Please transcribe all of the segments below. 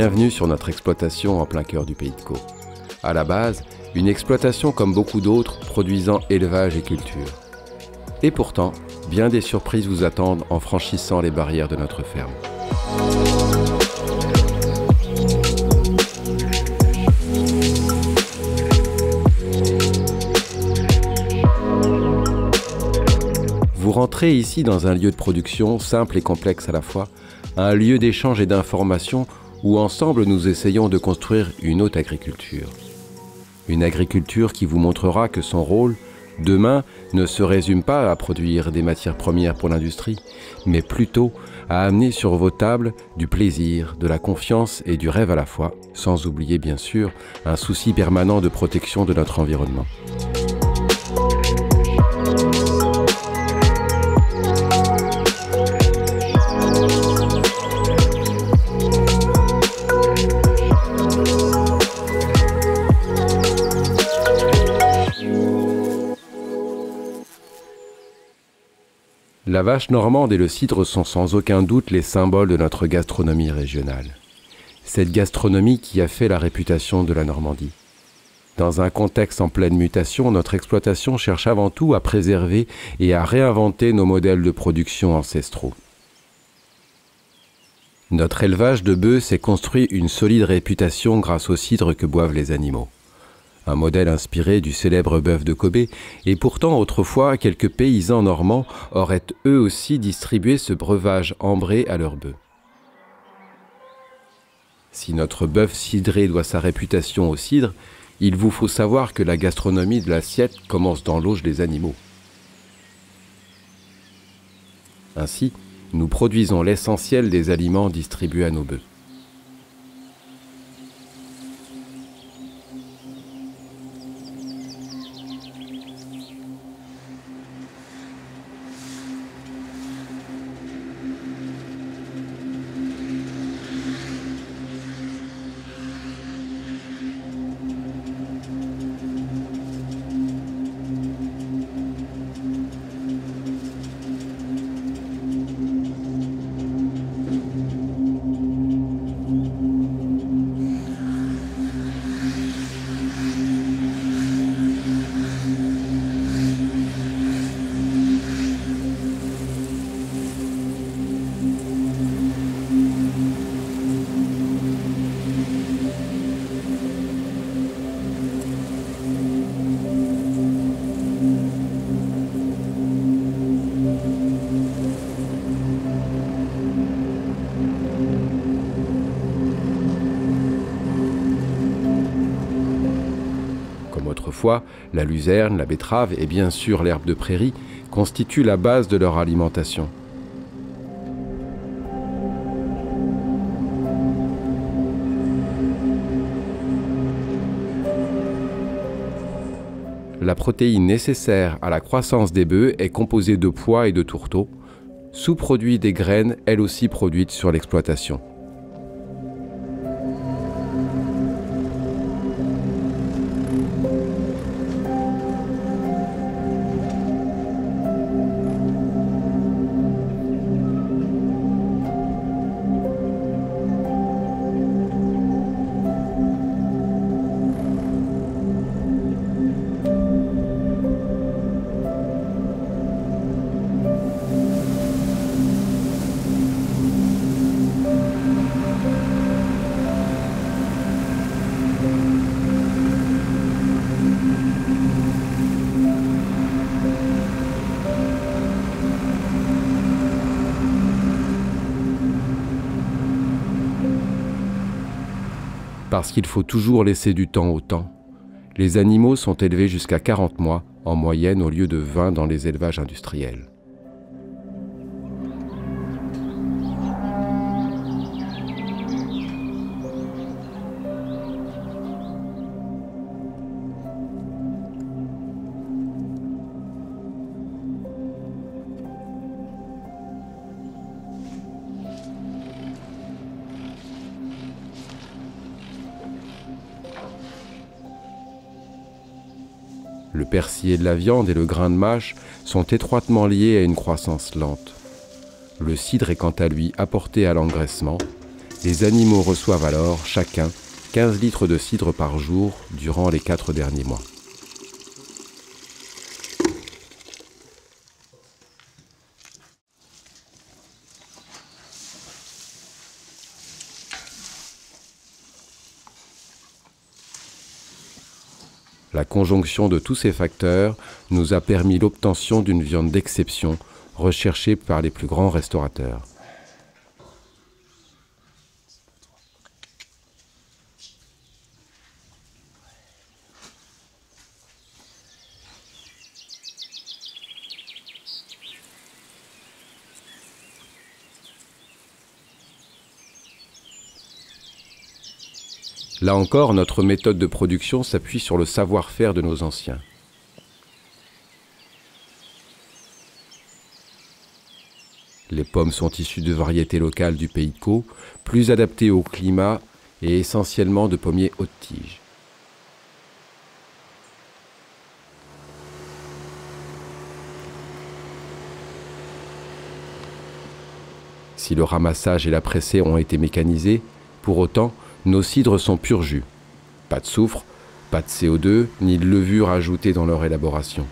Bienvenue sur notre exploitation en plein cœur du Pays de Caux. À la base, une exploitation comme beaucoup d'autres, produisant élevage et culture. Et pourtant, bien des surprises vous attendent en franchissant les barrières de notre ferme. Vous rentrez ici dans un lieu de production simple et complexe à la fois, un lieu d'échange et d'information où ensemble nous essayons de construire une haute agriculture. Une agriculture qui vous montrera que son rôle, demain, ne se résume pas à produire des matières premières pour l'industrie, mais plutôt à amener sur vos tables du plaisir, de la confiance et du rêve à la fois, sans oublier bien sûr un souci permanent de protection de notre environnement. La vache normande et le cidre sont sans aucun doute les symboles de notre gastronomie régionale. Cette gastronomie qui a fait la réputation de la Normandie. Dans un contexte en pleine mutation, notre exploitation cherche avant tout à préserver et à réinventer nos modèles de production ancestraux. Notre élevage de bœufs s'est construit une solide réputation grâce au cidre que boivent les animaux. Un modèle inspiré du célèbre bœuf de Kobe, et pourtant autrefois quelques paysans normands auraient eux aussi distribué ce breuvage ambré à leurs bœufs. Si notre bœuf cidré doit sa réputation au cidre, il vous faut savoir que la gastronomie de l'assiette commence dans l'auge des animaux. Ainsi, nous produisons l'essentiel des aliments distribués à nos bœufs. Autrefois, la luzerne, la betterave et bien sûr l'herbe de prairie constituent la base de leur alimentation. La protéine nécessaire à la croissance des bœufs est composée de pois et de tourteaux, sous-produits des graines, elles aussi produites sur l'exploitation. Parce qu'il faut toujours laisser du temps au temps. Les animaux sont élevés jusqu'à 40 mois, en moyenne au lieu de 20 dans les élevages industriels. Le persillé de la viande et le grain de mâche sont étroitement liés à une croissance lente. Le cidre est quant à lui apporté à l'engraissement, Les animaux reçoivent alors, chacun, 15 litres de cidre par jour durant les 4 derniers mois. La conjonction de tous ces facteurs nous a permis l'obtention d'une viande d'exception recherchée par les plus grands restaurateurs. Là encore, notre méthode de production s'appuie sur le savoir-faire de nos anciens. Les pommes sont issues de variétés locales du pays de Caux, plus adaptées au climat et essentiellement de pommiers haute tige. Si le ramassage et la pressée ont été mécanisés, pour autant, nos cidres sont pur jus. Pas de soufre, pas de CO2, ni de levure ajoutée dans leur élaboration.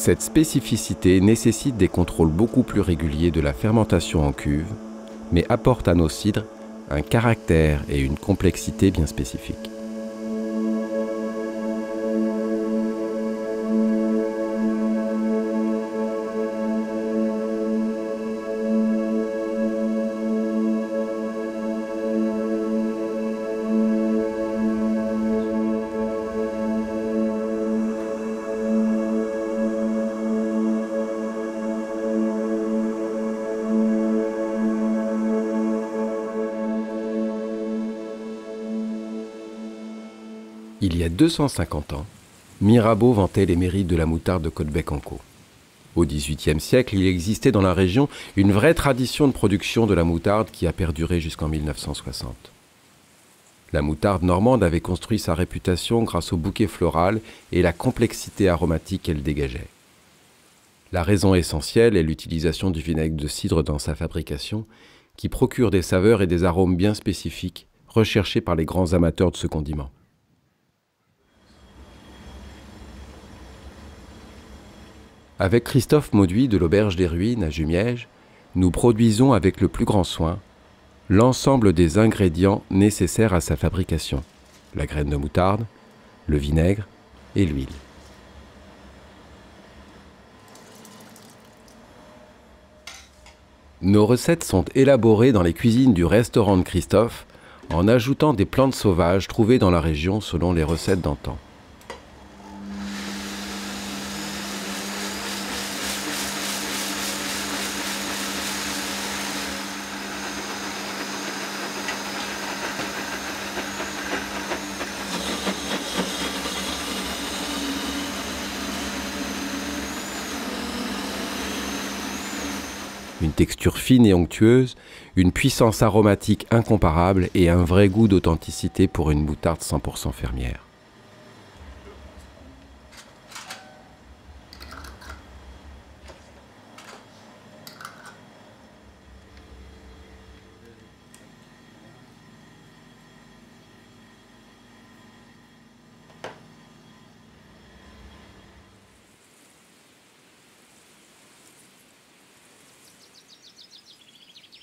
Cette spécificité nécessite des contrôles beaucoup plus réguliers de la fermentation en cuve, mais apporte à nos cidres un caractère et une complexité bien spécifiques. Il y a 250 ans, Mirabeau vantait les mérites de la moutarde de Caudebec-en-Caux. Au XVIIIe siècle, il existait dans la région une vraie tradition de production de la moutarde qui a perduré jusqu'en 1960. La moutarde normande avait construit sa réputation grâce au bouquet floral et la complexité aromatique qu'elle dégageait. La raison essentielle est l'utilisation du vinaigre de cidre dans sa fabrication, qui procure des saveurs et des arômes bien spécifiques, recherchés par les grands amateurs de ce condiment. Avec Christophe Mauduit de l'Auberge des Ruines à Jumièges, nous produisons avec le plus grand soin l'ensemble des ingrédients nécessaires à sa fabrication, la graine de moutarde, le vinaigre et l'huile. Nos recettes sont élaborées dans les cuisines du restaurant de Christophe en ajoutant des plantes sauvages trouvées dans la région selon les recettes d'antan. Une texture fine et onctueuse, une puissance aromatique incomparable et un vrai goût d'authenticité pour une moutarde 100% fermière.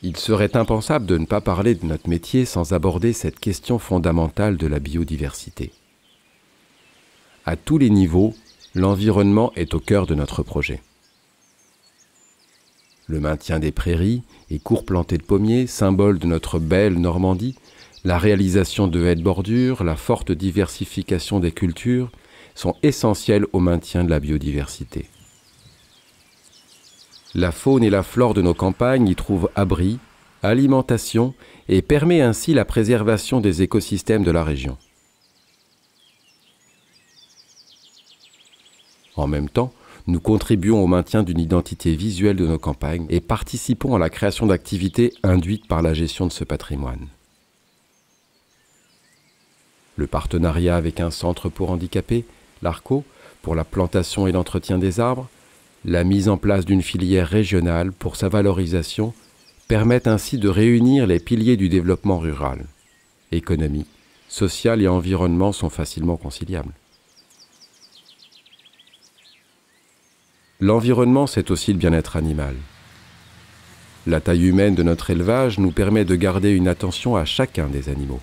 Il serait impensable de ne pas parler de notre métier sans aborder cette question fondamentale de la biodiversité. À tous les niveaux, l'environnement est au cœur de notre projet. Le maintien des prairies et cours plantés de pommiers, symbole de notre belle Normandie, la réalisation de haies de bordure, la forte diversification des cultures sont essentiels au maintien de la biodiversité. La faune et la flore de nos campagnes y trouvent abri, alimentation et permet ainsi la préservation des écosystèmes de la région. En même temps, nous contribuons au maintien d'une identité visuelle de nos campagnes et participons à la création d'activités induites par la gestion de ce patrimoine. Le partenariat avec un centre pour handicapés, l'ARCO, pour la plantation et l'entretien des arbres, la mise en place d'une filière régionale pour sa valorisation permettent ainsi de réunir les piliers du développement rural. Économie, social et environnement sont facilement conciliables. L'environnement, c'est aussi le bien-être animal. La taille humaine de notre élevage nous permet de garder une attention à chacun des animaux.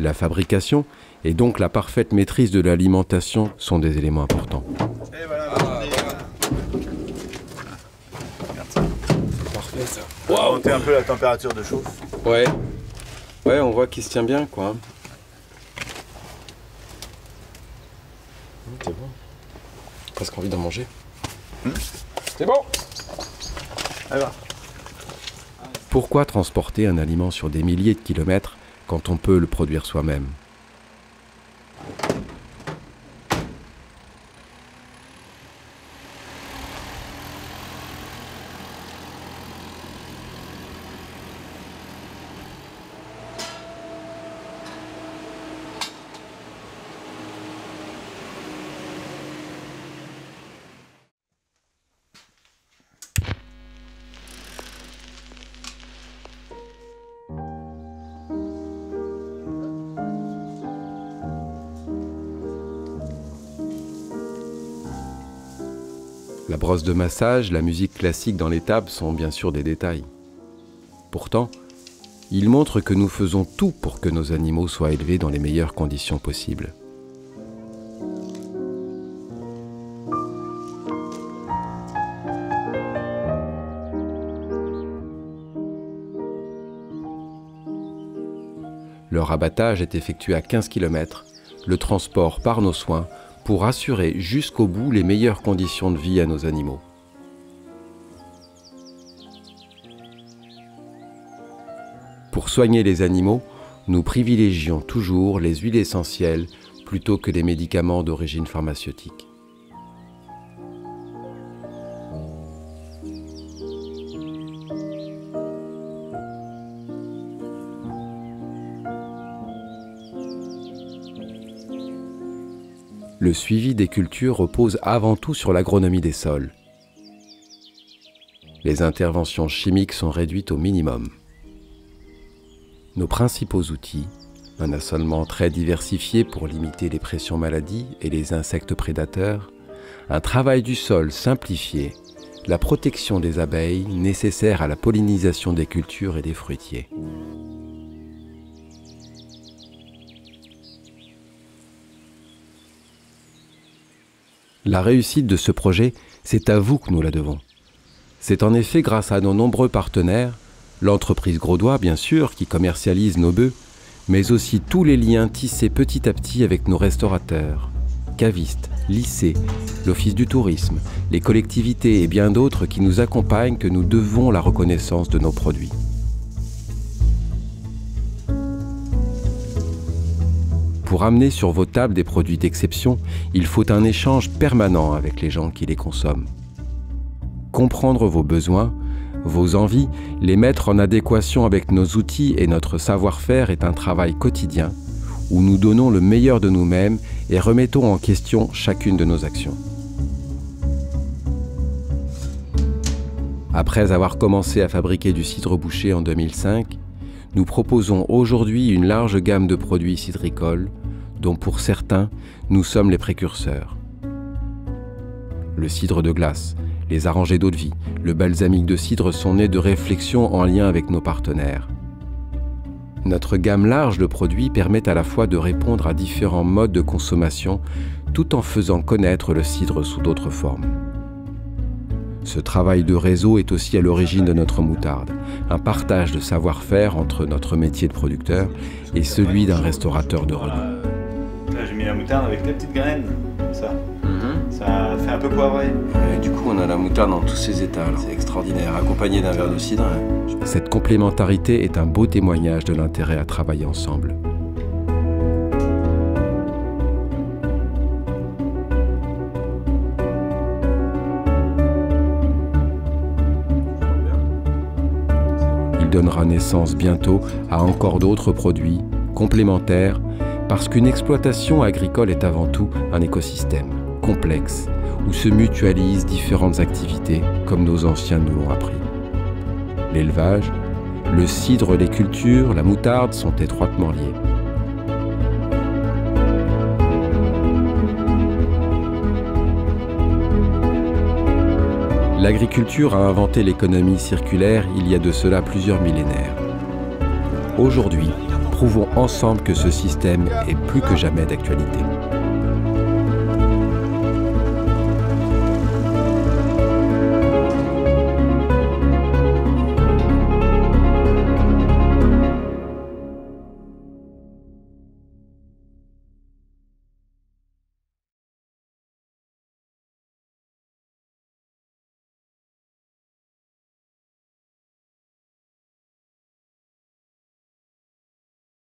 La fabrication et donc la parfaite maîtrise de l'alimentation sont des éléments importants. Et voilà, C'est parfait ça. On va monter un peu la température de chauffe. Ouais, on voit qu'il se tient bien quoi. C'est bon. Presque envie d'en manger. C'est bon. Allez, va. Pourquoi transporter un aliment sur des milliers de kilomètres quand on peut le produire soi-même? La brosse de massage, la musique classique dans les tables sont bien sûr des détails. Pourtant, ils montrent que nous faisons tout pour que nos animaux soient élevés dans les meilleures conditions possibles. Leur abattage est effectué à 15 km, le transport par nos soins, pour assurer jusqu'au bout les meilleures conditions de vie à nos animaux. Pour soigner les animaux, nous privilégions toujours les huiles essentielles plutôt que les médicaments d'origine pharmaceutique. Le suivi des cultures repose avant tout sur l'agronomie des sols. Les interventions chimiques sont réduites au minimum. Nos principaux outils, un assolement très diversifié pour limiter les pressions maladies et les insectes prédateurs, un travail du sol simplifié, la protection des abeilles nécessaire à la pollinisation des cultures et des fruitiers. La réussite de ce projet, c'est à vous que nous la devons. C'est en effet grâce à nos nombreux partenaires, l'entreprise Grosdois bien sûr qui commercialise nos bœufs, mais aussi tous les liens tissés petit à petit avec nos restaurateurs, cavistes, lycées, l'Office du tourisme, les collectivités et bien d'autres qui nous accompagnent que nous devons la reconnaissance de nos produits. Pour amener sur vos tables des produits d'exception, il faut un échange permanent avec les gens qui les consomment. Comprendre vos besoins, vos envies, les mettre en adéquation avec nos outils et notre savoir-faire est un travail quotidien où nous donnons le meilleur de nous-mêmes et remettons en question chacune de nos actions. Après avoir commencé à fabriquer du cidre bouché en 2005, nous proposons aujourd'hui une large gamme de produits cidricoles dont pour certains, nous sommes les précurseurs. Le cidre de glace, les arrangés d'eau de vie, le balsamique de cidre sont nés de réflexions en lien avec nos partenaires. Notre gamme large de produits permet à la fois de répondre à différents modes de consommation tout en faisant connaître le cidre sous d'autres formes. Ce travail de réseau est aussi à l'origine de notre moutarde, un partage de savoir-faire entre notre métier de producteur et celui d'un restaurateur de renom. Là, j'ai mis la moutarde avec des petites graines, comme ça. Ça fait un peu poivré. Et du coup, on a la moutarde dans tous ses états. C'est extraordinaire, accompagné d'un verre de cidre. Cette complémentarité est un beau témoignage de l'intérêt à travailler ensemble. Il donnera naissance bientôt à encore d'autres produits complémentaires parce qu'une exploitation agricole est avant tout un écosystème complexe où se mutualisent différentes activités comme nos anciens nous l'ont appris. L'élevage, le cidre, les cultures, la moutarde sont étroitement liés. L'agriculture a inventé l'économie circulaire il y a de cela plusieurs millénaires. Aujourd'hui, prouvons ensemble que ce système est plus que jamais d'actualité.